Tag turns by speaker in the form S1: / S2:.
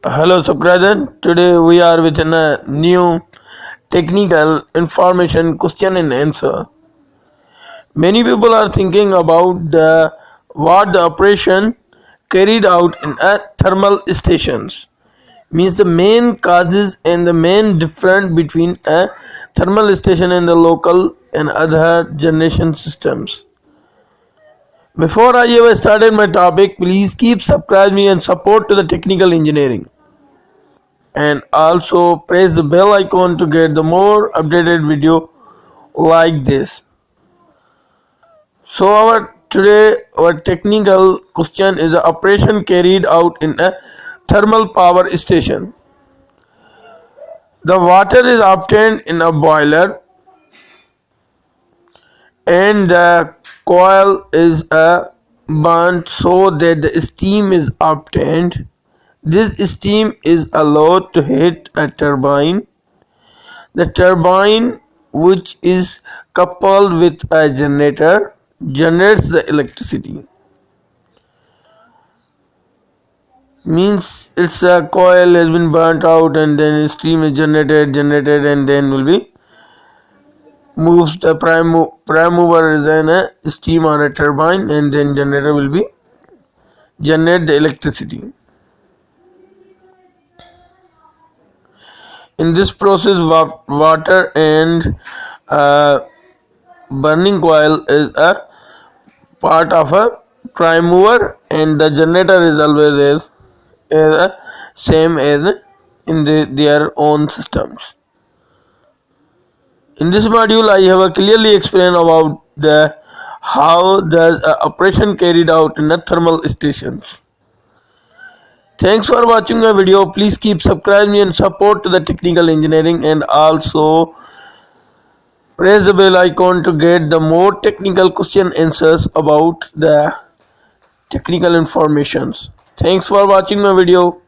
S1: Hello subscriber, today we are with a new technical information question and answer. Many people are thinking about what the operation carried out in a thermal stations means the main causes and the main difference between a thermal station and the local and other generation systems. Before I ever started my topic, please keep subscribe me and support to the technical engineering. And also press the bell icon to get the more updated video like this. So our technical question is the operation carried out in a thermal power station. The water is obtained in a boiler and the coil is burnt so that the steam is obtained. This steam is allowed to hit a turbine. The turbine, which is coupled with a generator, generates the electricity. Means its a coil has been burnt out and then steam is generated and then will be moves the prime mover is in a steam or a turbine and then generator will be generate the electricity. In this process, water and burning coil is a part of a prime mover, and the generator is always as same as in their own systems. In this module, I have clearly explained about the how does operation carried out in the thermal stations. Thanks for watching my video. Please keep subscribe me and support to the technical engineering, and also press the bell icon to get the more technical question answers about the technical informations. Thanks for watching my video.